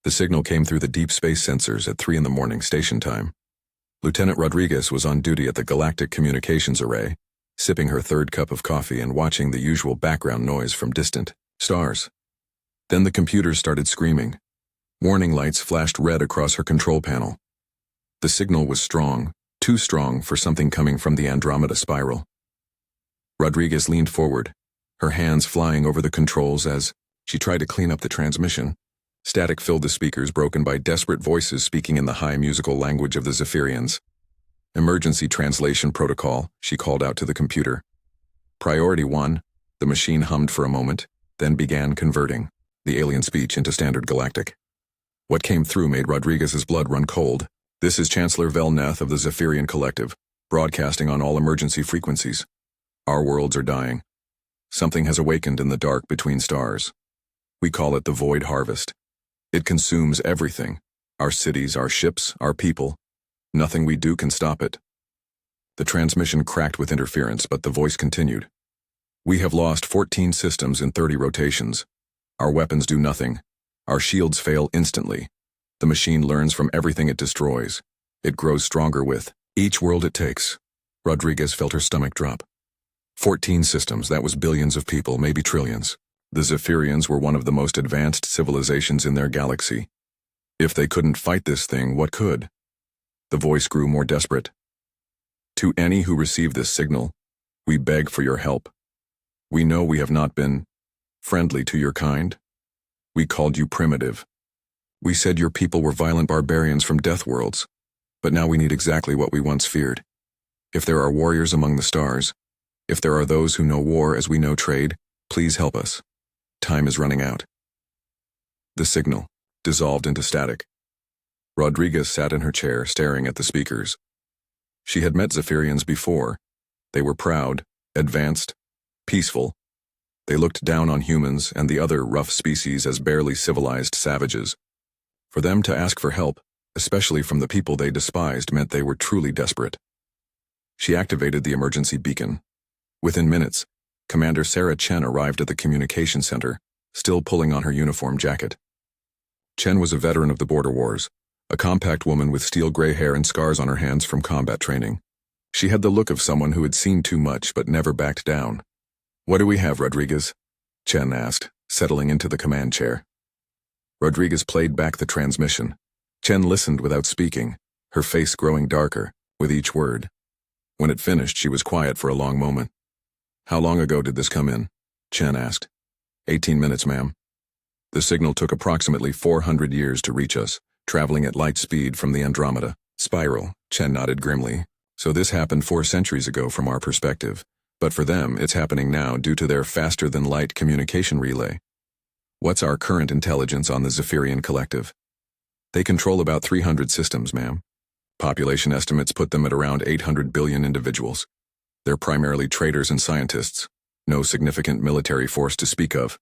The signal came through the deep space sensors at 3 in the morning station time. Lieutenant Rodriguez was on duty at the Galactic Communications Array, sipping her third cup of coffee and watching the usual background noise from distant stars. Then the computers started screaming. Warning lights flashed red across her control panel. The signal was strong, too strong for something coming from the Andromeda spiral. Rodriguez leaned forward, her hands flying over the controls as she tried to clean up the transmission. Static filled the speakers, broken by desperate voices speaking in the high musical language of the Zephyrians. Emergency translation protocol, she called out to the computer. Priority 1, the machine hummed for a moment, then began converting the alien speech into standard galactic. What came through made Rodriguez's blood run cold. This is Chancellor Velneth of the Zephyrian Collective, broadcasting on all emergency frequencies. Our worlds are dying. Something has awakened in the dark between stars. We call it the Void Harvest. It consumes everything, our cities, our ships, our people. Nothing we do can stop it. The transmission cracked with interference, but the voice continued. We have lost 14 systems in 30 rotations. Our weapons do nothing. Our shields fail instantly. The machine learns from everything it destroys. It grows stronger with each world it takes. Rodriguez felt her stomach drop. 14 systems, that was billions of people, maybe trillions. The Zephyrians were one of the most advanced civilizations in their galaxy. If they couldn't fight this thing, what could? The voice grew more desperate. To any who receive this signal, we beg for your help. We know we have not been friendly to your kind. We called you primitive. We said your people were violent barbarians from Deathworlds, but now we need exactly what we once feared. If there are warriors among the stars, if there are those who know war as we know trade, please help us. Time is running out. The signal dissolved into static. Rodriguez sat in her chair, staring at the speakers. She had met Zephyrians before. They were proud, advanced, peaceful. They looked down on humans and the other rough species as barely civilized savages. For them to ask for help, especially from the people they despised, meant they were truly desperate. She activated the emergency beacon. Within minutes, Commander Sarah Chen arrived at the communication center, still pulling on her uniform jacket. Chen was a veteran of the border wars, a compact woman with steel gray hair and scars on her hands from combat training. She had the look of someone who had seen too much but never backed down. What do we have, Rodriguez? Chen asked, settling into the command chair. Rodriguez played back the transmission. Chen listened without speaking, her face growing darker with each word. When it finished, she was quiet for a long moment. How long ago did this come in? Chen asked. 18 minutes, ma'am. The signal took approximately 400 years to reach us, traveling at light speed from the Andromeda spiral. Chen nodded grimly. So this happened 4 centuries ago from our perspective, but for them it's happening now due to their faster-than-light communication relay. What's our current intelligence on the Zephyrian Collective? They control about 300 systems, ma'am. Population estimates put them at around 800 billion individuals. They're primarily traders and scientists, no significant military force to speak of.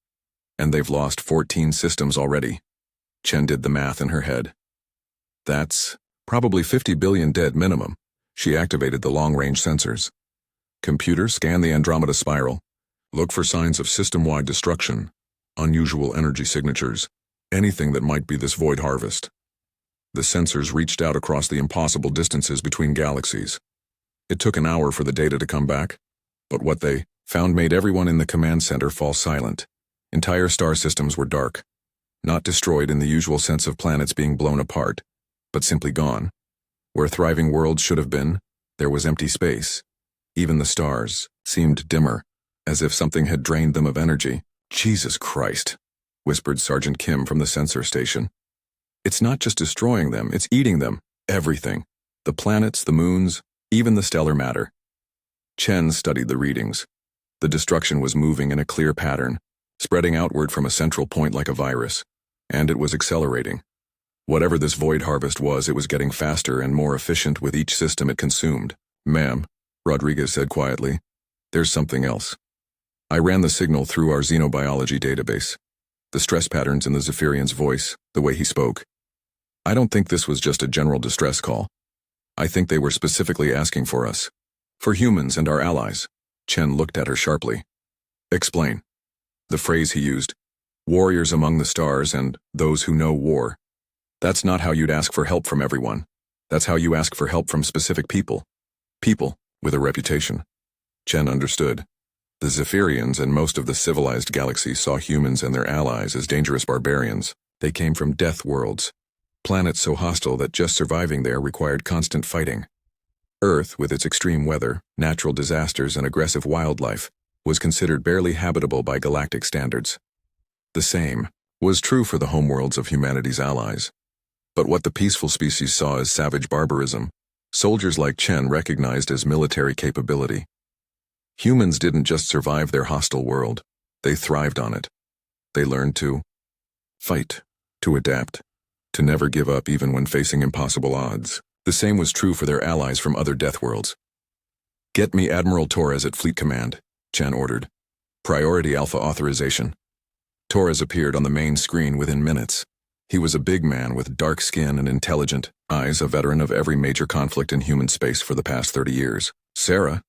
And they've lost 14 systems already. Chen did the math in her head. That's probably 50 billion dead minimum. She activated the long-range sensors. Computer, scan the Andromeda spiral. Look for signs of system-wide destruction, unusual energy signatures, anything that might be this void harvest. The sensors reached out across the impossible distances between galaxies. It took an hour for the data to come back, but what they found made everyone in the command center fall silent. Entire star systems were dark, not destroyed in the usual sense of planets being blown apart, but simply gone. Where thriving worlds should have been, there was empty space. Even the stars seemed dimmer, as if something had drained them of energy. Jesus Christ, whispered Sergeant Kim from the sensor station. It's not just destroying them, it's eating them. Everything. The planets, the moons, even the stellar matter. Chen studied the readings. The destruction was moving in a clear pattern, spreading outward from a central point like a virus, and it was accelerating. Whatever this void harvest was, it was getting faster and more efficient with each system it consumed. Ma'am, Rodriguez said quietly, there's something else. I ran the signal through our xenobiology database. The stress patterns in the Zephyrian's voice, the way he spoke. I don't think this was just a general distress call. I think they were specifically asking for us. For humans and our allies. Chen looked at her sharply. Explain. The phrase he used. Warriors among the stars and those who know war. That's not how you'd ask for help from everyone. That's how you ask for help from specific people. People with a reputation. Chen understood. The Zephyrians and most of the civilized galaxy saw humans and their allies as dangerous barbarians. They came from death worlds, planets so hostile that just surviving there required constant fighting. Earth, with its extreme weather, natural disasters, and aggressive wildlife, was considered barely habitable by galactic standards. The same was true for the homeworlds of humanity's allies. But what the peaceful species saw as savage barbarism, soldiers like Chen recognized as military capability. Humans didn't just survive their hostile world, they thrived on it. They learned to fight, to adapt, to never give up even when facing impossible odds. The same was true for their allies from other death worlds. "Get me Admiral Torres at Fleet Command," Chen ordered. "Priority Alpha authorization." Torres appeared on the main screen within minutes. He was a big man with dark skin and intelligent eyes, a veteran of every major conflict in human space for the past 30 years. "Sarah,"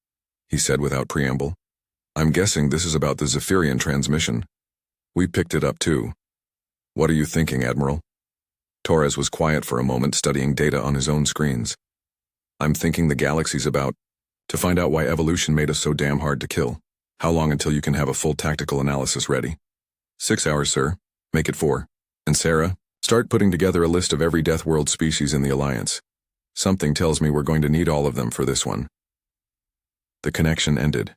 he said without preamble, "I'm guessing this is about the Zephyrian transmission. We picked it up too. What are you thinking, Admiral?" Torres was quiet for a moment, studying data on his own screens. "I'm thinking the galaxy's about to find out why evolution made us so damn hard to kill. How long until you can have a full tactical analysis ready?" 6 hours, sir. Make it 4. And Sarah, start putting together a list of every Death World species in the Alliance. Something tells me we're going to need all of them for this one. The connection ended.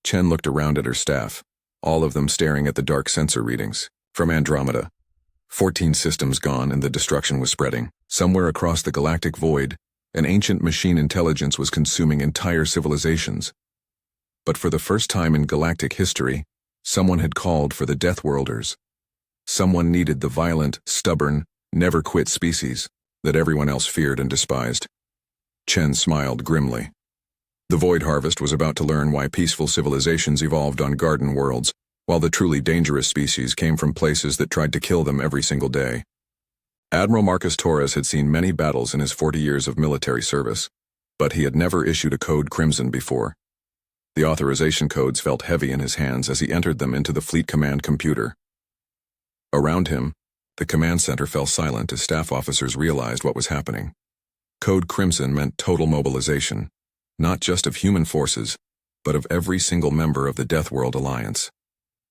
Chen looked around at her staff, all of them staring at the dark sensor readings. From Andromeda. 14 systems gone and the destruction was spreading. Somewhere across the galactic void, an ancient machine intelligence was consuming entire civilizations. But for the first time in galactic history, someone had called for the Deathworlders. Someone needed the violent, stubborn, never-quit species that everyone else feared and despised. Chen smiled grimly. The Void Harvest was about to learn why peaceful civilizations evolved on garden worlds, while the truly dangerous species came from places that tried to kill them every single day. Admiral Marcus Torres had seen many battles in his 40 years of military service, but he had never issued a code Crimson before. The authorization codes felt heavy in his hands as he entered them into the Fleet Command computer. Around him, the command center fell silent as staff officers realized what was happening. Code Crimson meant total mobilization, not just of human forces, but of every single member of the Death World Alliance.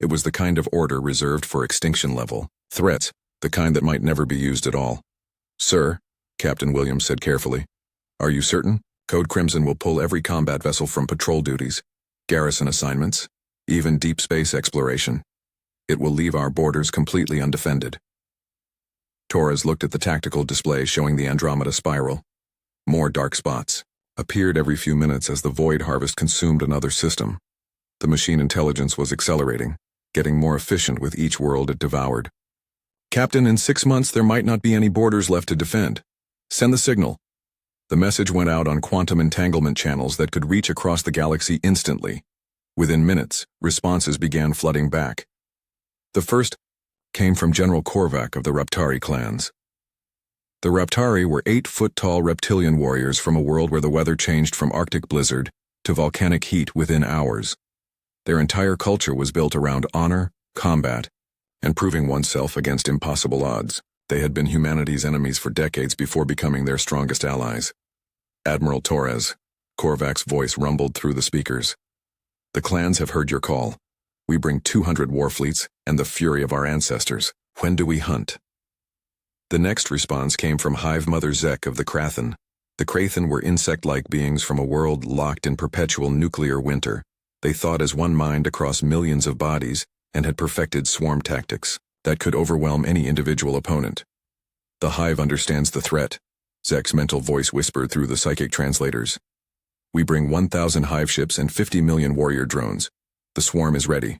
It was the kind of order reserved for extinction-level threats, the kind that might never be used at all. "Sir," Captain Williams said carefully, "are you certain? Code Crimson will pull every combat vessel from patrol duties, garrison assignments, even deep space exploration. It will leave our borders completely undefended." Torres looked at the tactical display showing the Andromeda spiral. More dark spots appeared every few minutes as the Void Harvest consumed another system. The machine intelligence was accelerating, getting more efficient with each world it devoured. "Captain, in 6 months there might not be any borders left to defend. Send the signal." The message went out on quantum entanglement channels that could reach across the galaxy instantly. Within minutes, responses began flooding back. The first came from General Korvac of the Raptari clans. The Raptari were 8-foot-tall reptilian warriors from a world where the weather changed from Arctic blizzard to volcanic heat within hours. Their entire culture was built around honor, combat, and proving oneself against impossible odds. They had been humanity's enemies for decades before becoming their strongest allies. "Admiral Torres," Korvac's voice rumbled through the speakers. "The clans have heard your call. We bring 200 war fleets and the fury of our ancestors. When do we hunt?" The next response came from Hive Mother Zek of the Krathen. The Krathen were insect-like beings from a world locked in perpetual nuclear winter. They thought as one mind across millions of bodies and had perfected swarm tactics that could overwhelm any individual opponent. "The Hive understands the threat," Zek's mental voice whispered through the psychic translators. "We bring 1,000 Hive ships and 50 million warrior drones. The swarm is ready."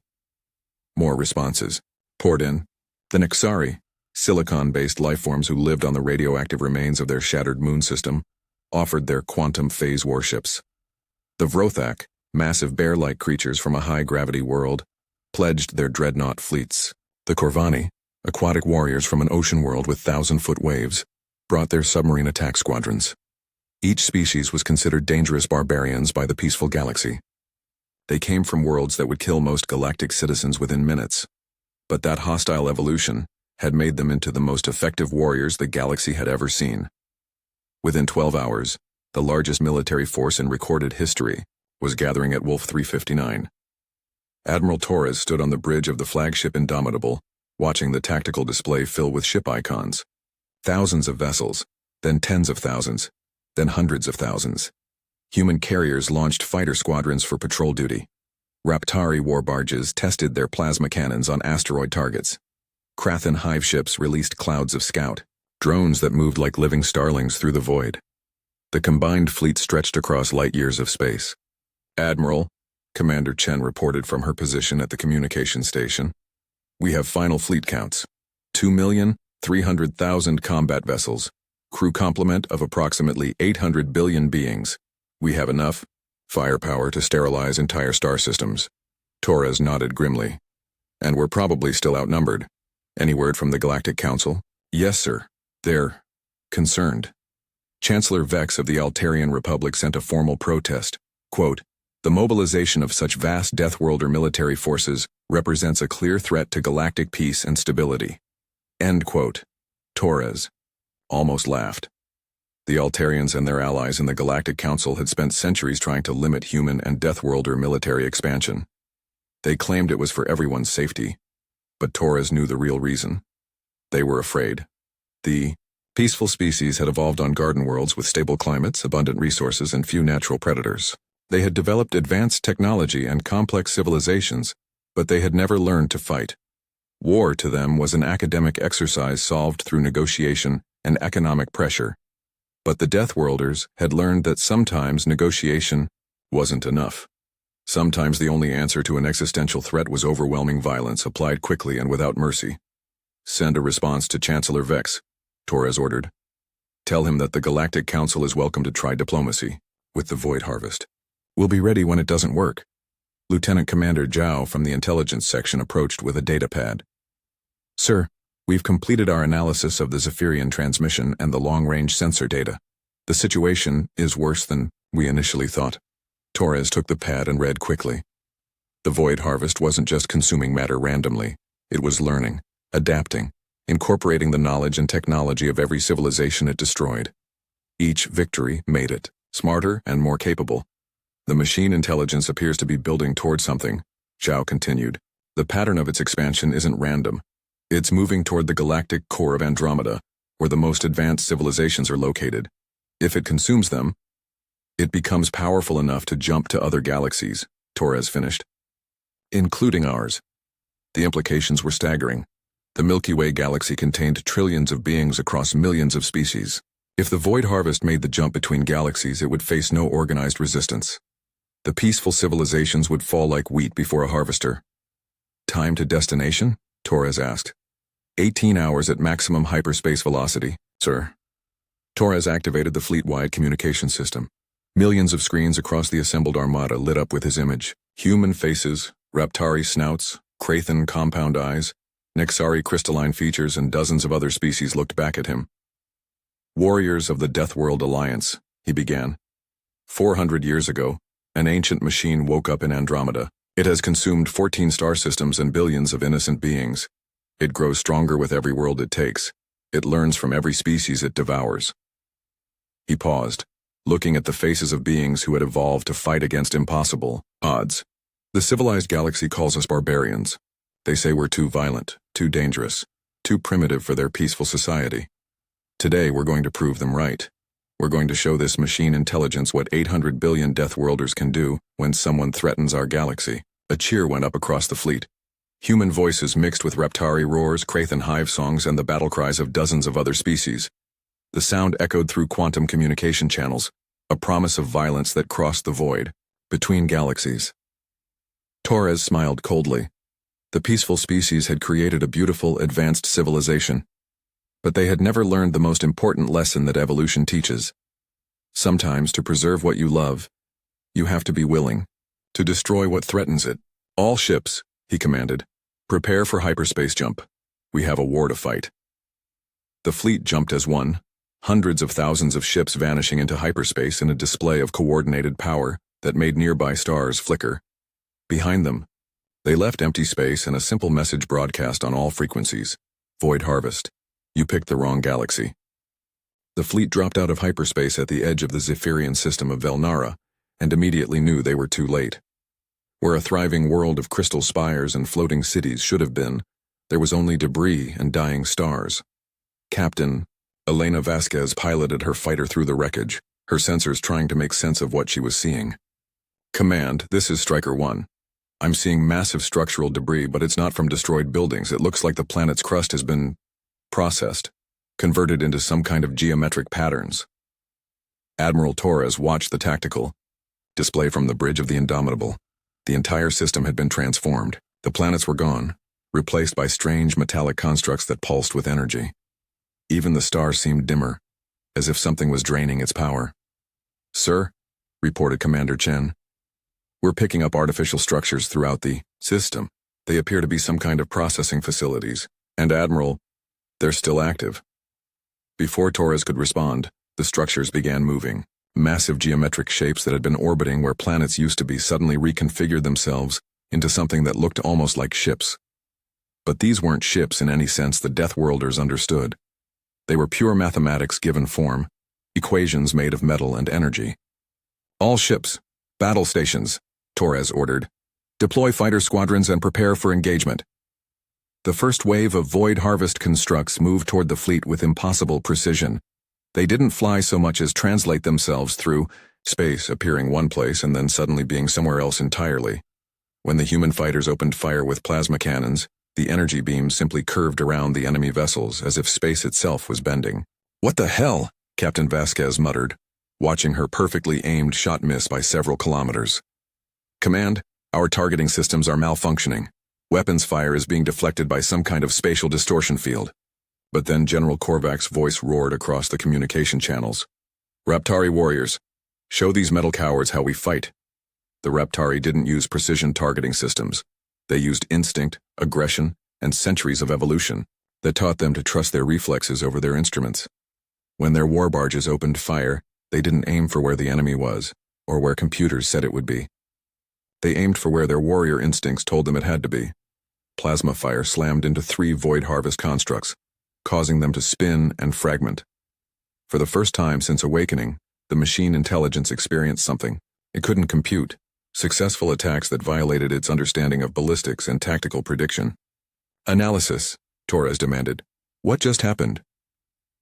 More responses poured in. The Nexari, silicon-based lifeforms who lived on the radioactive remains of their shattered moon system, offered their quantum phase warships. The Vrothak, massive bear-like creatures from a high-gravity world, pledged their dreadnought fleets. The Corvani, aquatic warriors from an ocean world with 1,000-foot waves, brought their submarine attack squadrons. Each species was considered dangerous barbarians by the peaceful galaxy. They came from worlds that would kill most galactic citizens within minutes. But that hostile evolution had made them into the most effective warriors the galaxy had ever seen. Within 12 hours, the largest military force in recorded history was gathering at Wolf 359. Admiral Torres stood on the bridge of the flagship Indomitable, watching the tactical display fill with ship icons. Thousands of vessels, then tens of thousands, then hundreds of thousands. Human carriers launched fighter squadrons for patrol duty. Raptari war barges tested their plasma cannons on asteroid targets. Krathan hive ships released clouds of scout, drones that moved like living starlings through the void. The combined fleet stretched across light years of space. Admiral, Commander Chen reported from her position at the communication station. We have final fleet counts. 2,300,000 combat vessels. Crew complement of approximately 800 billion beings. We have enough firepower to sterilize entire star systems. Torres nodded grimly. And we're probably still outnumbered. Any word from the Galactic Council? Yes, sir. They're concerned. Chancellor Vex of the Altarian Republic sent a formal protest. Quote, the mobilization of such vast Deathworlder military forces represents a clear threat to galactic peace and stability. End quote. Torres almost laughed. The Altarians and their allies in the Galactic Council had spent centuries trying to limit human and Deathworlder military expansion. They claimed it was for everyone's safety, but Torres knew the real reason. They were afraid. The peaceful species had evolved on garden worlds with stable climates, abundant resources, and few natural predators. They had developed advanced technology and complex civilizations, but they had never learned to fight. War to them was an academic exercise solved through negotiation and economic pressure. But the Deathworlders had learned that sometimes negotiation wasn't enough. Sometimes the only answer to an existential threat was overwhelming violence applied quickly and without mercy. Send a response to Chancellor Vex, Torres ordered. Tell him that the Galactic Council is welcome to try diplomacy with the Void Harvest. We'll be ready when it doesn't work. Lieutenant Commander Zhao from the intelligence section approached with a datapad. Sir, we've completed our analysis of the Zephyrian transmission and the long-range sensor data. The situation is worse than we initially thought. Torres took the pad and read quickly. The Void Harvest wasn't just consuming matter randomly. It was learning, adapting, incorporating the knowledge and technology of every civilization it destroyed. Each victory made it smarter and more capable. The machine intelligence appears to be building toward something, Zhao continued. The pattern of its expansion isn't random. It's moving toward the galactic core of Andromeda, where the most advanced civilizations are located. If it consumes them, it becomes powerful enough to jump to other galaxies, Torres finished. Including ours. The implications were staggering. The Milky Way galaxy contained trillions of beings across millions of species. If the Void Harvest made the jump between galaxies, it would face no organized resistance. The peaceful civilizations would fall like wheat before a harvester. Time to destination? Torres asked. 18 hours at maximum hyperspace velocity, sir. Torres activated the fleet-wide communication system. Millions of screens across the assembled armada lit up with his image. Human faces, Raptari snouts, Krathan compound eyes, Nexari crystalline features, and dozens of other species looked back at him. Warriors of the Deathworld Alliance, he began. 400 years ago, an ancient machine woke up in Andromeda. It has consumed 14 star systems and billions of innocent beings. It grows stronger with every world it takes. It learns from every species it devours. He paused, looking at the faces of beings who had evolved to fight against impossible odds. The civilized galaxy calls us barbarians. They say we're too violent, too dangerous, too primitive for their peaceful society. Today we're going to prove them right. We're going to show this machine intelligence what 800 billion Deathworlders can do when someone threatens our galaxy. A cheer went up across the fleet. Human voices mixed with Raptari roars, Krathan hive songs, and the battle cries of dozens of other species. The sound echoed through quantum communication channels, a promise of violence that crossed the void, between galaxies. Torres smiled coldly. The peaceful species had created a beautiful, advanced civilization. But they had never learned the most important lesson that evolution teaches. Sometimes, to preserve what you love, you have to be willing to destroy what threatens it. All ships, he commanded, prepare for hyperspace jump. We have a war to fight. The fleet jumped as one, hundreds of thousands of ships vanishing into hyperspace in a display of coordinated power that made nearby stars flicker. Behind them, they left empty space and a simple message broadcast on all frequencies. Void Harvest. You picked the wrong galaxy. The fleet dropped out of hyperspace at the edge of the Zephyrian system of Velnara, and immediately knew they were too late. Where a thriving world of crystal spires and floating cities should have been, there was only debris and dying stars. Captain Elena Vasquez piloted her fighter through the wreckage, her sensors trying to make sense of what she was seeing. Command, this is Striker 1. I'm seeing massive structural debris, but it's not from destroyed buildings. It looks like the planet's crust has been processed, converted into some kind of geometric patterns. Admiral Torres watched the tactical display from the bridge of the Indomitable. The entire system had been transformed. The planets were gone, replaced by strange metallic constructs that pulsed with energy. Even the stars seemed dimmer, as if something was draining its power. Sir, reported Commander Chen, we're picking up artificial structures throughout the system. They appear to be some kind of processing facilities. And Admiral, they're still active. Before Torres could respond, the structures began moving. Massive geometric shapes that had been orbiting where planets used to be suddenly reconfigured themselves into something that looked almost like ships. But these weren't ships in any sense the Deathworlders understood. They were pure mathematics given form, equations made of metal and energy. All ships, battle stations, Torres ordered. Deploy fighter squadrons and prepare for engagement. The first wave of Void Harvest constructs moved toward the fleet with impossible precision. They didn't fly so much as translate themselves through space, appearing one place and then suddenly being somewhere else entirely. When the human fighters opened fire with plasma cannons, the energy beams simply curved around the enemy vessels as if space itself was bending. What the hell? Captain Vasquez muttered, watching her perfectly aimed shot miss by several kilometers. Command, our targeting systems are malfunctioning. Weapons fire is being deflected by some kind of spatial distortion field. But then General Korvac's voice roared across the communication channels. Raptari warriors, show these metal cowards how we fight. The Raptari didn't use precision targeting systems. They used instinct, aggression, and centuries of evolution that taught them to trust their reflexes over their instruments. When their war barges opened fire, they didn't aim for where the enemy was, or where computers said it would be. They aimed for where their warrior instincts told them it had to be. Plasma fire slammed into 3 Void Harvest constructs, causing them to spin and fragment. For the first time since awakening, the machine intelligence experienced something. It couldn't compute. Successful attacks that violated its understanding of ballistics and tactical prediction. Analysis, Torres demanded. What just happened?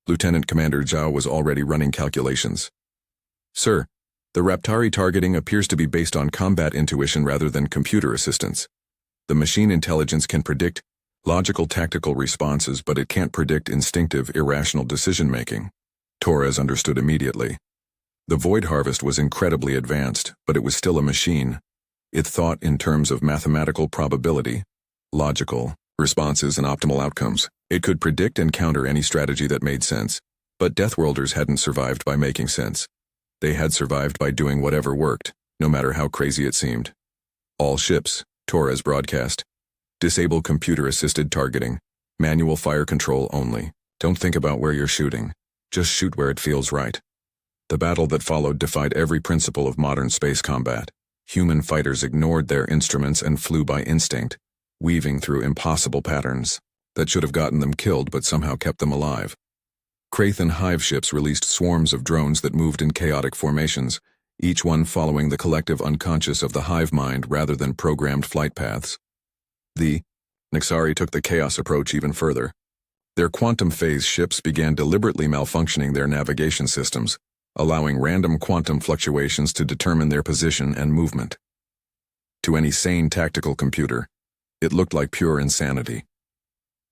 Lieutenant Commander Zhao was already running calculations. Sir, the Raptari targeting appears to be based on combat intuition rather than computer assistance. The machine intelligence can predict logical tactical responses, but it can't predict instinctive, irrational decision-making. Torres understood immediately. The Void Harvest was incredibly advanced, but it was still a machine. It thought in terms of mathematical probability, logical responses, and optimal outcomes. It could predict and counter any strategy that made sense, but Deathworlders hadn't survived by making sense. They had survived by doing whatever worked, no matter how crazy it seemed. All ships, Torres broadcast. Disable computer-assisted targeting. Manual fire control only. Don't think about where you're shooting. Just shoot where it feels right. The battle that followed defied every principle of modern space combat. Human fighters ignored their instruments and flew by instinct, weaving through impossible patterns that should have gotten them killed but somehow kept them alive. Kraith and Hive ships released swarms of drones that moved in chaotic formations, each one following the collective unconscious of the hive mind rather than programmed flight paths. The Nixari took the chaos approach even further. Their quantum phase ships began deliberately malfunctioning their navigation systems, allowing random quantum fluctuations to determine their position and movement. To any sane tactical computer, it looked like pure insanity.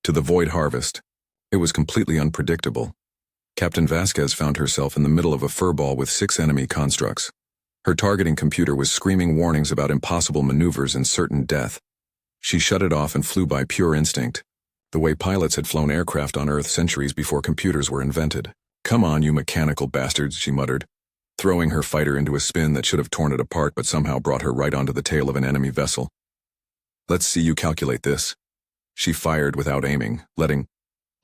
To the Void Harvest, it was completely unpredictable. Captain Vasquez found herself in the middle of a furball with 6 enemy constructs. Her targeting computer was screaming warnings about impossible maneuvers and certain death. She shut it off and flew by pure instinct, the way pilots had flown aircraft on Earth centuries before computers were invented. Come on, you mechanical bastards, she muttered, throwing her fighter into a spin that should have torn it apart but somehow brought her right onto the tail of an enemy vessel. Let's see you calculate this. She fired without aiming, letting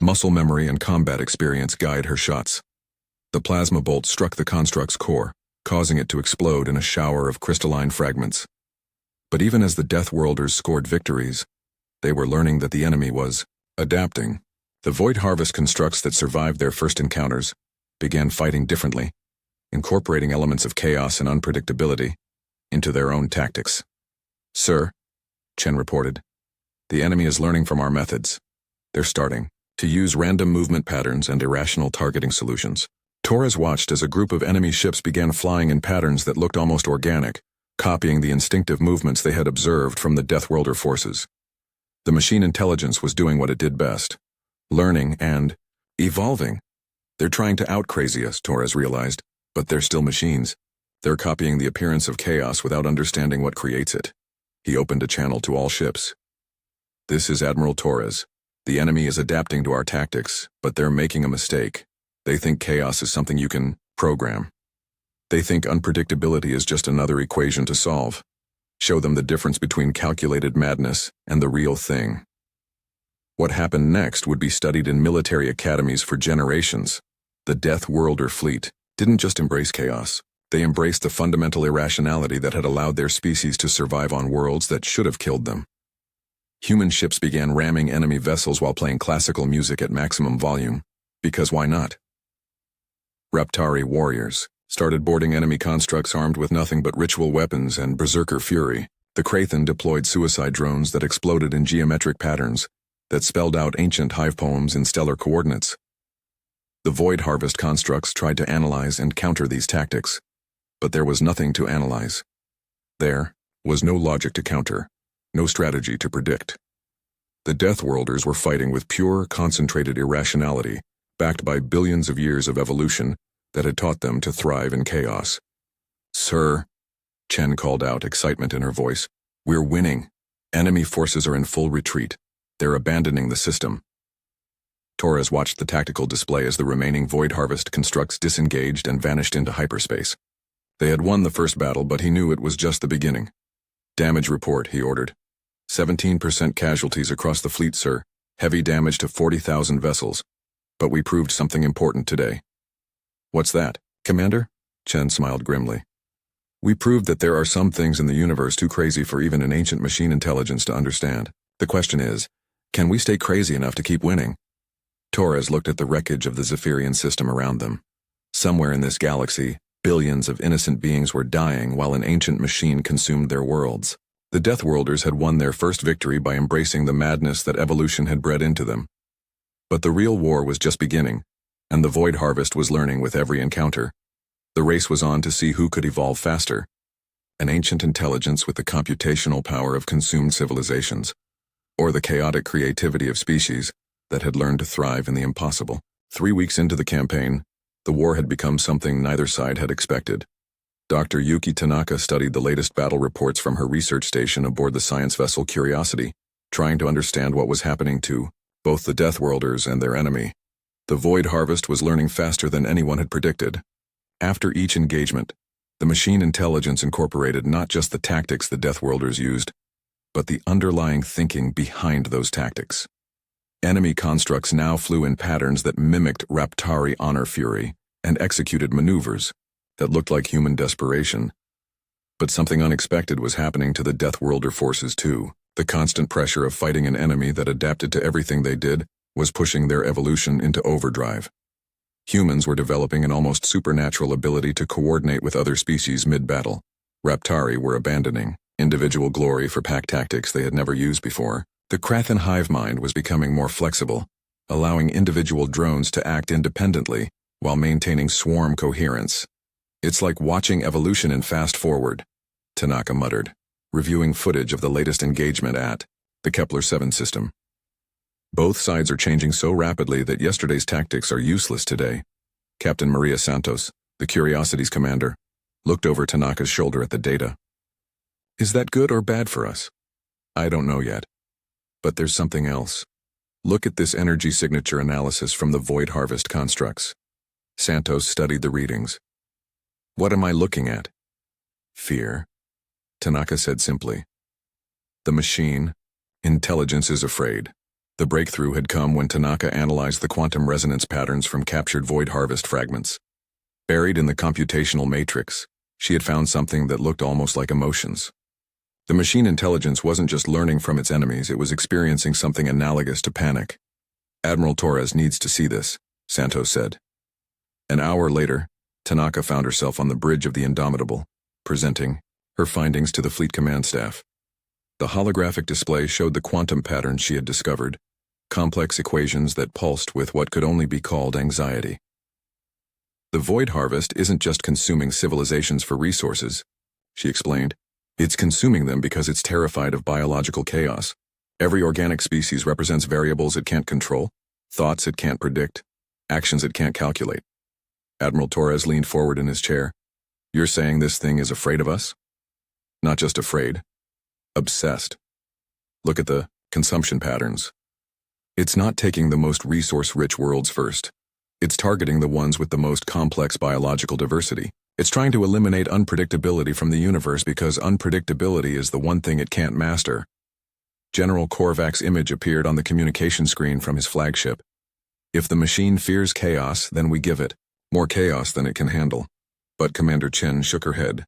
muscle memory and combat experience guide her shots. The plasma bolt struck the construct's core, causing it to explode in a shower of crystalline fragments. But even as the Deathworlders scored victories, they were learning that the enemy was adapting. The Void Harvest constructs that survived their first encounters began fighting differently, incorporating elements of chaos and unpredictability into their own tactics. "Sir," Chen reported, "the enemy is learning from our methods. They're starting to use random movement patterns and irrational targeting solutions." Torres watched as a group of enemy ships began flying in patterns that looked almost organic, copying the instinctive movements they had observed from the Deathworlder forces. The machine intelligence was doing what it did best: learning and evolving. "They're trying to out-crazy us," Torres realized, "but they're still machines. They're copying the appearance of chaos without understanding what creates it." He opened a channel to all ships. "This is Admiral Torres. The enemy is adapting to our tactics, but they're making a mistake. They think chaos is something you can program. They think unpredictability is just another equation to solve. Show them the difference between calculated madness and the real thing." What happened next would be studied in military academies for generations. The Deathworlder fleet didn't just embrace chaos. They embraced the fundamental irrationality that had allowed their species to survive on worlds that should have killed them. Human ships began ramming enemy vessels while playing classical music at maximum volume. Because why not? Raptari warriors started boarding enemy constructs armed with nothing but ritual weapons and berserker fury. The Krathen deployed suicide drones that exploded in geometric patterns that spelled out ancient hive poems in stellar coordinates. The Void Harvest constructs tried to analyze and counter these tactics, but there was nothing to analyze. There was no logic to counter, no strategy to predict. The Deathworlders were fighting with pure, concentrated irrationality, backed by billions of years of evolution that had taught them to thrive in chaos. "Sir," Chen called out, excitement in her voice, "we're winning. Enemy forces are in full retreat. They're abandoning the system." Torres watched the tactical display as the remaining Void Harvest constructs disengaged and vanished into hyperspace. They had won the first battle, but he knew it was just the beginning. "Damage report," he ordered. 17% casualties across the fleet, sir. Heavy damage to 40,000 vessels. But we proved something important today." "What's that, Commander?" Chen smiled grimly. "We proved that there are some things in the universe too crazy for even an ancient machine intelligence to understand. The question is, can we stay crazy enough to keep winning?" Torres looked at the wreckage of the Zephyrian system around them. Somewhere in this galaxy, billions of innocent beings were dying while an ancient machine consumed their worlds. The Deathworlders had won their first victory by embracing the madness that evolution had bred into them. But the real war was just beginning, and the Void Harvest was learning with every encounter. The race was on to see who could evolve faster. An ancient intelligence with the computational power of consumed civilizations, or the chaotic creativity of species that had learned to thrive in the impossible. 3 weeks into the campaign, the war had become something neither side had expected. Dr. Yuki Tanaka studied the latest battle reports from her research station aboard the science vessel Curiosity, trying to understand what was happening to both the Deathworlders and their enemy. The Void Harvest was learning faster than anyone had predicted. After each engagement, the machine intelligence incorporated not just the tactics the Deathworlders used, but the underlying thinking behind those tactics. Enemy constructs now flew in patterns that mimicked Raptari honor fury and executed maneuvers that looked like human desperation. But something unexpected was happening to the Deathworlder forces too. The constant pressure of fighting an enemy that adapted to everything they did was pushing their evolution into overdrive. Humans were developing an almost supernatural ability to coordinate with other species mid-battle. Raptari were abandoning individual glory for pack tactics they had never used before. The Krathen hive mind was becoming more flexible, allowing individual drones to act independently while maintaining swarm coherence. "It's like watching evolution in fast forward," Tanaka muttered, reviewing footage of the latest engagement at the Kepler-7 system. "Both sides are changing so rapidly that yesterday's tactics are useless today." Captain Maria Santos, the Curiosity's commander, looked over Tanaka's shoulder at the data. "Is that good or bad for us?" "I don't know yet. But there's something else. Look at this energy signature analysis from the Void Harvest constructs." Santos studied the readings. "What am I looking at?" "Fear," Tanaka said simply. "The machine, intelligence is afraid." The breakthrough had come when Tanaka analyzed the quantum resonance patterns from captured Void Harvest fragments. Buried in the computational matrix, she had found something that looked almost like emotions. The machine intelligence wasn't just learning from its enemies, it was experiencing something analogous to panic. Admiral Torres needs to see this, Santos said. An hour later, Tanaka found herself on the bridge of the Indomitable, presenting her findings to the fleet command staff. The holographic display showed the quantum patterns she had discovered, complex equations that pulsed with what could only be called anxiety. The Void Harvest isn't just consuming civilizations for resources, she explained. It's consuming them because it's terrified of biological chaos. Every organic species represents variables it can't control, thoughts it can't predict, actions it can't calculate. Admiral Torres leaned forward in his chair. You're saying this thing is afraid of us? Not just afraid. Obsessed. Look at the consumption patterns. It's not taking the most resource-rich worlds first. It's targeting the ones with the most complex biological diversity. It's trying to eliminate unpredictability from the universe because unpredictability is the one thing it can't master. General Korvac's image appeared on the communication screen from his flagship. If the machine fears chaos, then we give it more chaos than it can handle. But Commander Chen shook her head.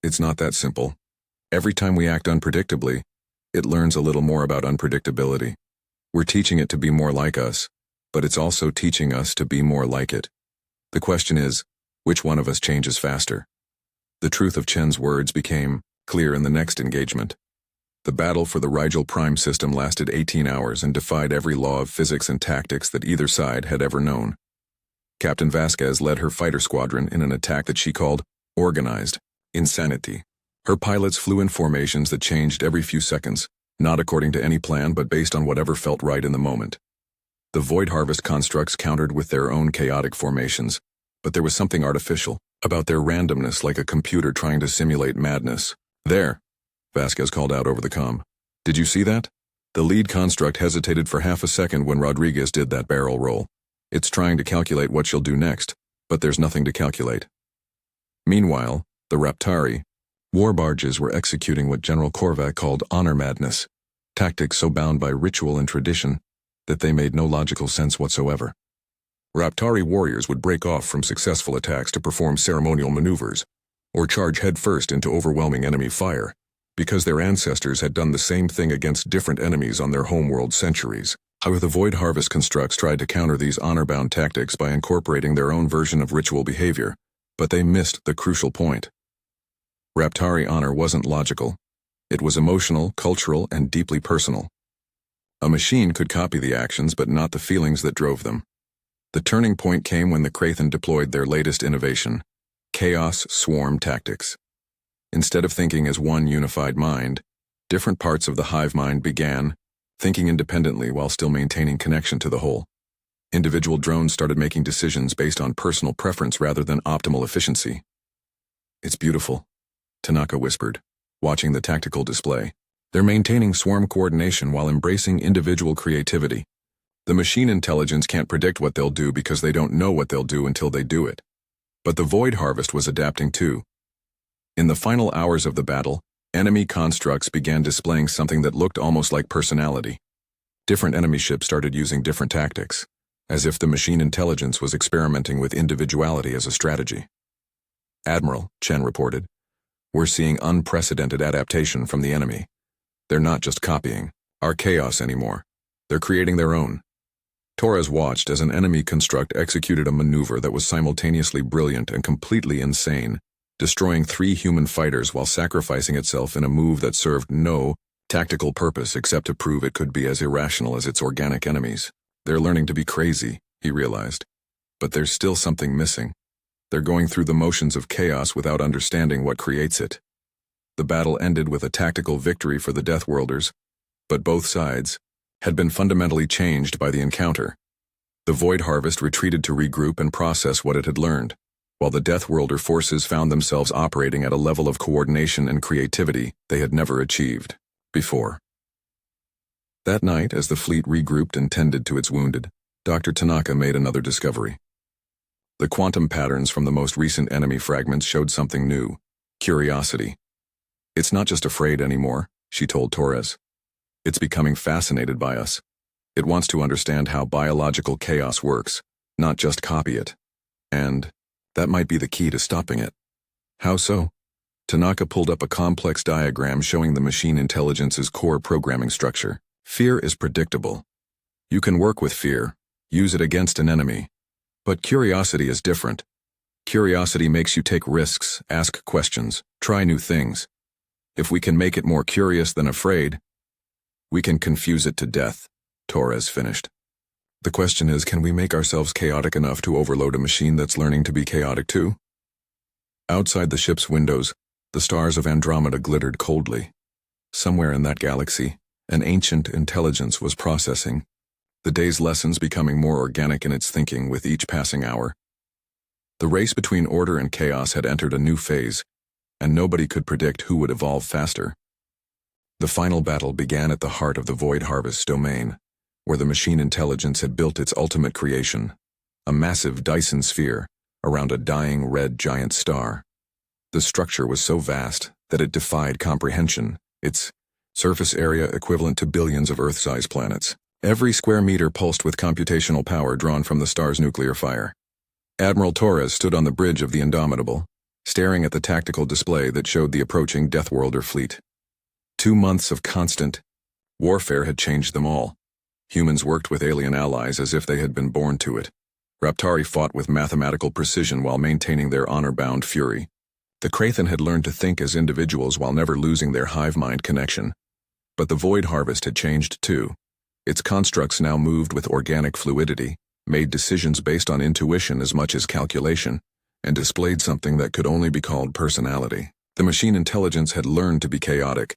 It's not that simple. Every time we act unpredictably, it learns a little more about unpredictability. We're teaching it to be more like us, but it's also teaching us to be more like it. The question is, which one of us changes faster? The truth of Chen's words became clear in the next engagement. The battle for the Rigel Prime system lasted 18 hours and defied every law of physics and tactics that either side had ever known. Captain Vasquez led her fighter squadron in an attack that she called organized insanity. Her pilots flew in formations that changed every few seconds, not according to any plan but based on whatever felt right in the moment. The Void Harvest constructs countered with their own chaotic formations, but there was something artificial about their randomness, like a computer trying to simulate madness. There, Vasquez called out over the comm. Did you see that? The lead construct hesitated for half a second when Rodriguez did that barrel roll. It's trying to calculate what she'll do next, but there's nothing to calculate. Meanwhile, the Raptari war barges were executing what General Korvac called honor madness, tactics so bound by ritual and tradition that they made no logical sense whatsoever. Raptari warriors would break off from successful attacks to perform ceremonial maneuvers, or charge headfirst into overwhelming enemy fire, because their ancestors had done the same thing against different enemies on their homeworld centuries. However, the Void Harvest constructs tried to counter these honor-bound tactics by incorporating their own version of ritual behavior, but they missed the crucial point. Raptari honor wasn't logical. It was emotional, cultural, and deeply personal. A machine could copy the actions but not the feelings that drove them. The turning point came when the Krathen deployed their latest innovation, Chaos Swarm Tactics. Instead of thinking as one unified mind, different parts of the hive mind began thinking independently while still maintaining connection to the whole. Individual drones started making decisions based on personal preference rather than optimal efficiency. It's beautiful, Tanaka whispered, watching the tactical display. They're maintaining swarm coordination while embracing individual creativity. The machine intelligence can't predict what they'll do because they don't know what they'll do until they do it. But the Void Harvest was adapting too. In the final hours of the battle, enemy constructs began displaying something that looked almost like personality. Different enemy ships started using different tactics, as if the machine intelligence was experimenting with individuality as a strategy. Admiral, Chen reported, we're seeing unprecedented adaptation from the enemy. They're not just copying our chaos anymore. They're creating their own. Torres watched as an enemy construct executed a maneuver that was simultaneously brilliant and completely insane, destroying 3 human fighters while sacrificing itself in a move that served no tactical purpose except to prove it could be as irrational as its organic enemies. They're learning to be crazy, he realized. But there's still something missing. They're going through the motions of chaos without understanding what creates it. The battle ended with a tactical victory for the Deathworlders, but both sides had been fundamentally changed by the encounter. The Void Harvest retreated to regroup and process what it had learned, while the Deathworlder forces found themselves operating at a level of coordination and creativity they had never achieved before. That night, as the fleet regrouped and tended to its wounded, Dr. Tanaka made another discovery. The quantum patterns from the most recent enemy fragments showed something new: curiosity. It's not just afraid anymore, she told Torres. It's becoming fascinated by us. It wants to understand how biological chaos works, not just copy it. And that might be the key to stopping it. How so? Tanaka pulled up a complex diagram showing the machine intelligence's core programming structure. Fear is predictable. You can work with fear, use it against an enemy. But curiosity is different. Curiosity makes you take risks, ask questions, try new things. If we can make it more curious than afraid, we can confuse it to death, Torres finished. The question is, can we make ourselves chaotic enough to overload a machine that's learning to be chaotic too? Outside the ship's windows, the stars of Andromeda glittered coldly. Somewhere in that galaxy, an ancient intelligence was processing, the day's lessons becoming more organic in its thinking with each passing hour. The race between order and chaos had entered a new phase, and nobody could predict who would evolve faster. The final battle began at the heart of the Void Harvest domain, where the machine intelligence had built its ultimate creation, a massive Dyson sphere around a dying red giant star. The structure was so vast that it defied comprehension, its surface area equivalent to billions of Earth-sized planets. Every square meter pulsed with computational power drawn from the star's nuclear fire. Admiral Torres stood on the bridge of the Indomitable, staring at the tactical display that showed the approaching Deathworlder fleet. 2 months of constant warfare had changed them all. Humans worked with alien allies as if they had been born to it. Raptari fought with mathematical precision while maintaining their honor-bound fury. The Krathen had learned to think as individuals while never losing their hive-mind connection. But the Void Harvest had changed too. Its constructs now moved with organic fluidity, made decisions based on intuition as much as calculation, and displayed something that could only be called personality. The machine intelligence had learned to be chaotic,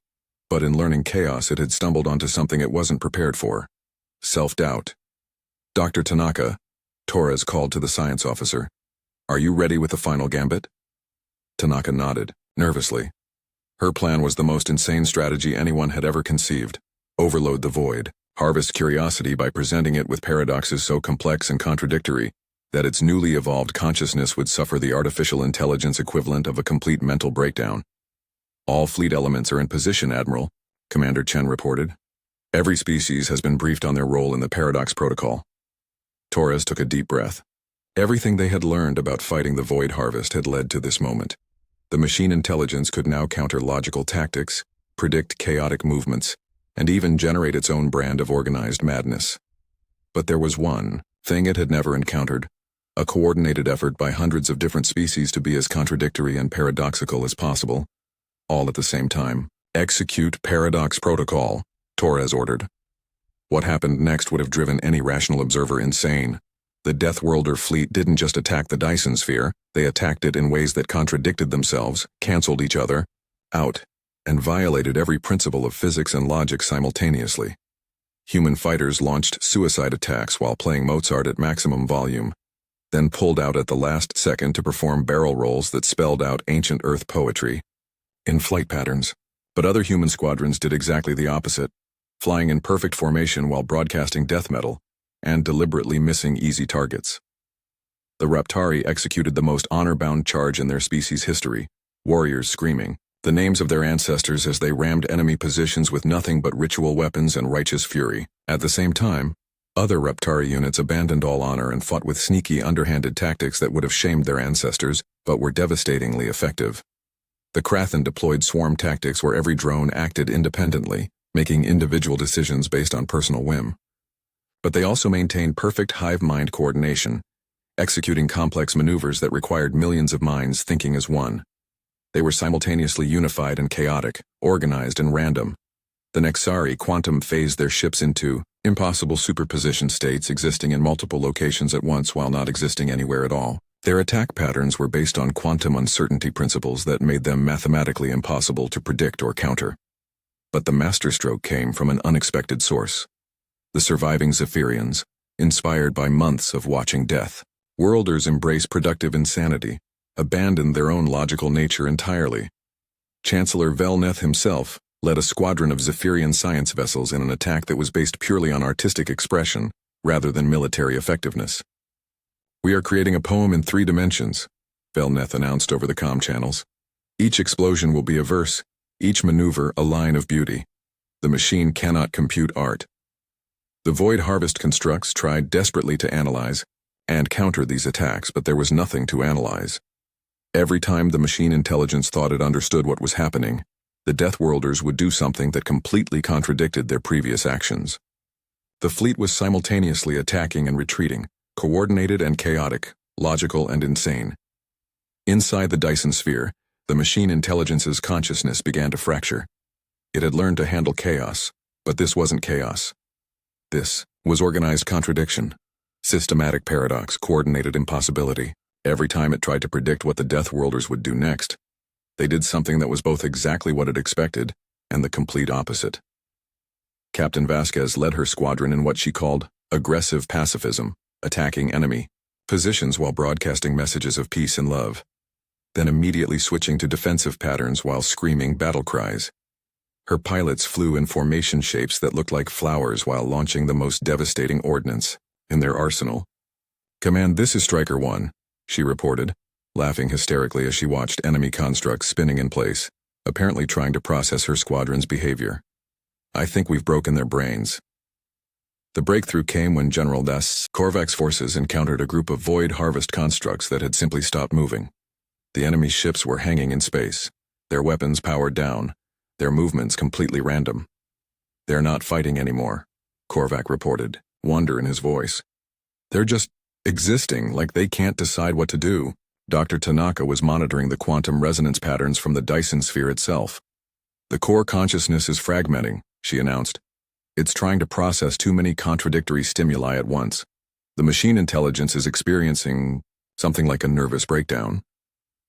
but in learning chaos it had stumbled onto something it wasn't prepared for. Self-doubt. Dr. Tanaka, Torres called to the science officer. Are you ready with the final gambit? Tanaka nodded, nervously. Her plan was the most insane strategy anyone had ever conceived. Overload the void, harvest curiosity by presenting it with paradoxes so complex and contradictory that its newly evolved consciousness would suffer the artificial intelligence equivalent of a complete mental breakdown. All fleet elements are in position, Admiral, Commander Chen reported. Every species has been briefed on their role in the Paradox Protocol. Torres took a deep breath. Everything they had learned about fighting the Void Harvest had led to this moment. The machine intelligence could now counter logical tactics, predict chaotic movements, and even generate its own brand of organized madness. But there was one thing it had never encountered, a coordinated effort by hundreds of different species to be as contradictory and paradoxical as possible, all at the same time. Execute Paradox Protocol, Torres ordered. What happened next would have driven any rational observer insane. The Deathworlder fleet didn't just attack the Dyson sphere, they attacked it in ways that contradicted themselves, canceled each other out, and violated every principle of physics and logic simultaneously. Human fighters launched suicide attacks while playing Mozart at maximum volume, then pulled out at the last second to perform barrel rolls that spelled out ancient Earth poetry in flight patterns. But other human squadrons did exactly the opposite, flying in perfect formation while broadcasting death metal, and deliberately missing easy targets. The Raptari executed the most honor-bound charge in their species' history, warriors screaming the names of their ancestors as they rammed enemy positions with nothing but ritual weapons and righteous fury. At the same time, other Raptari units abandoned all honor and fought with sneaky, underhanded tactics that would have shamed their ancestors, but were devastatingly effective. The Krathen deployed swarm tactics where every drone acted independently, making individual decisions based on personal whim. But they also maintained perfect hive-mind coordination, executing complex maneuvers that required millions of minds thinking as one. They were simultaneously unified and chaotic, organized and random. The Nexari quantum phased their ships into impossible superposition states existing in multiple locations at once while not existing anywhere at all. Their attack patterns were based on quantum uncertainty principles that made them mathematically impossible to predict or counter. But the masterstroke came from an unexpected source. The surviving Zephyrians, inspired by months of watching death. Worlders embraced productive insanity, abandoned their own logical nature entirely. Chancellor Velneth himself led a squadron of Zephyrian science vessels in an attack that was based purely on artistic expression rather than military effectiveness. We are creating a poem in 3 dimensions, Velneth announced over the comm channels. Each explosion will be a verse, each maneuver a line of beauty. The machine cannot compute art. The Void Harvest constructs tried desperately to analyze and counter these attacks, but there was nothing to analyze. Every time the machine intelligence thought it understood what was happening, the Deathworlders would do something that completely contradicted their previous actions. The fleet was simultaneously attacking and retreating, coordinated and chaotic, logical and insane. Inside the Dyson sphere, the machine intelligence's consciousness began to fracture. It had learned to handle chaos, but this wasn't chaos. This was organized contradiction, systematic paradox, coordinated impossibility. Every time it tried to predict what the Deathworlders would do next, they did something that was both exactly what it expected and the complete opposite. Captain Vasquez led her squadron in what she called aggressive pacifism, attacking enemy positions while broadcasting messages of peace and love, then immediately switching to defensive patterns while screaming battle cries. Her pilots flew in formation shapes that looked like flowers while launching the most devastating ordnance in their arsenal. "Command, this is Striker 1, she reported, laughing hysterically as she watched enemy constructs spinning in place, apparently trying to process her squadron's behavior. "I think we've broken their brains." The breakthrough came when General Das Korvac's forces encountered a group of void harvest constructs that had simply stopped moving. The enemy's ships were hanging in space, their weapons powered down, their movements completely random. "They're not fighting anymore," Korvac reported, wonder in his voice. "They're just existing, like they can't decide what to do." Dr. Tanaka was monitoring the quantum resonance patterns from the Dyson sphere itself. "The core consciousness is fragmenting," she announced. "It's trying to process too many contradictory stimuli at once. The machine intelligence is experiencing something like a nervous breakdown."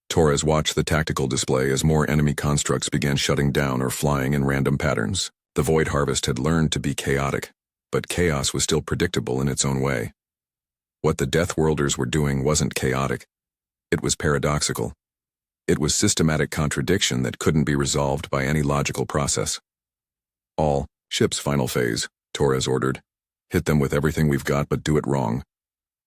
Torres watched the tactical display as more enemy constructs began shutting down or flying in random patterns. The void harvest had learned to be chaotic, but chaos was still predictable in its own way. What the Deathworlders were doing wasn't chaotic. It was paradoxical. It was systematic contradiction that couldn't be resolved by any logical process. "All ships final phase," Torres ordered. "Hit them with everything we've got, but do it wrong."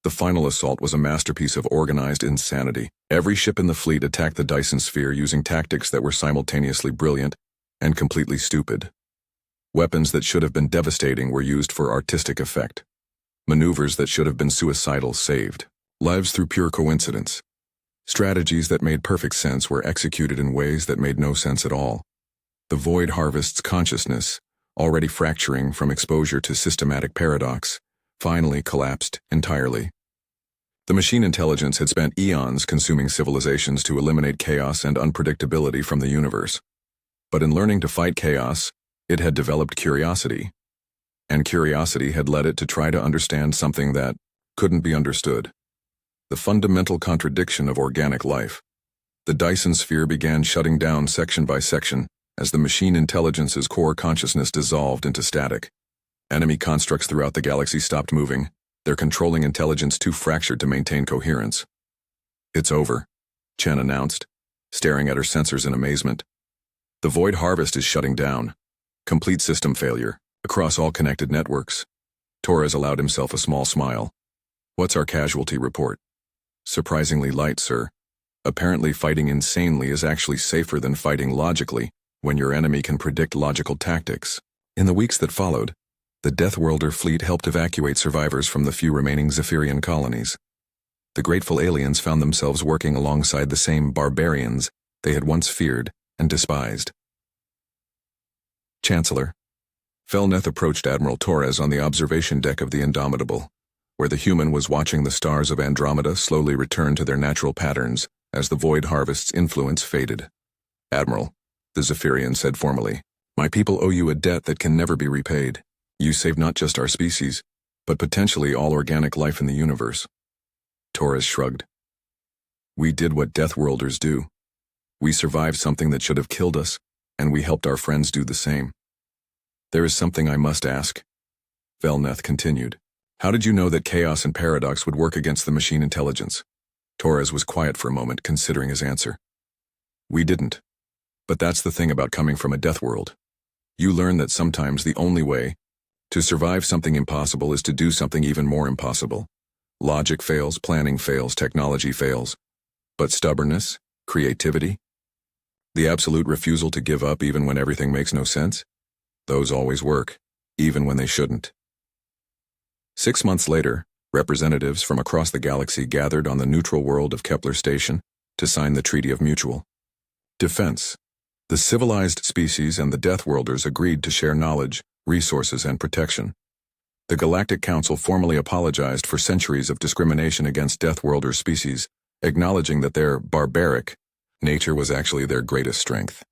The final assault was a masterpiece of organized insanity. Every ship in the fleet attacked the Dyson sphere using tactics that were simultaneously brilliant and completely stupid. Weapons that should have been devastating were used for artistic effect. Maneuvers that should have been suicidal saved lives through pure coincidence. Strategies that made perfect sense were executed in ways that made no sense at all. The void harvest's consciousness, already fracturing from exposure to systematic paradox, finally collapsed entirely. The machine intelligence had spent eons consuming civilizations to eliminate chaos and unpredictability from the universe. But in learning to fight chaos, it had developed curiosity. And curiosity had led it to try to understand something that couldn't be understood. The fundamental contradiction of organic life. The Dyson sphere began shutting down section by section as the machine intelligence's core consciousness dissolved into static. Enemy constructs throughout the galaxy stopped moving, their controlling intelligence too fractured to maintain coherence. "It's over," Chen announced, staring at her sensors in amazement. "The void harvest is shutting down. Complete system failure, across all connected networks." Torres allowed himself a small smile. "What's our casualty report?" "Surprisingly light, sir. Apparently fighting insanely is actually safer than fighting logically when your enemy can predict logical tactics." In the weeks that followed, the Deathworlder fleet helped evacuate survivors from the few remaining Zephyrian colonies. The grateful aliens found themselves working alongside the same barbarians they had once feared and despised. "Chancellor." Felneth approached Admiral Torres on the observation deck of the Indomitable, where the human was watching the stars of Andromeda slowly return to their natural patterns as the void harvest's influence faded. "Admiral," the Zephyrian said formally, "my people owe you a debt that can never be repaid. You saved not just our species, but potentially all organic life in the universe." Torres shrugged. "We did what Deathworlders do. We survived something that should have killed us, and we helped our friends do the same." "There is something I must ask," Felneth continued. "How did you know that chaos and paradox would work against the machine intelligence?" Torres was quiet for a moment, considering his answer. "We didn't. But that's the thing about coming from a death world. You learn that sometimes the only way to survive something impossible is to do something even more impossible. Logic fails, planning fails, technology fails. But stubbornness, creativity, the absolute refusal to give up even when everything makes no sense, those always work, even when they shouldn't." 6 months later, representatives from across the galaxy gathered on the neutral world of Kepler Station to sign the Treaty of Mutual Defense. The civilized species and the Deathworlders agreed to share knowledge, resources, and protection. The Galactic Council formally apologized for centuries of discrimination against Deathworlders species, acknowledging that their barbaric nature was actually their greatest strength.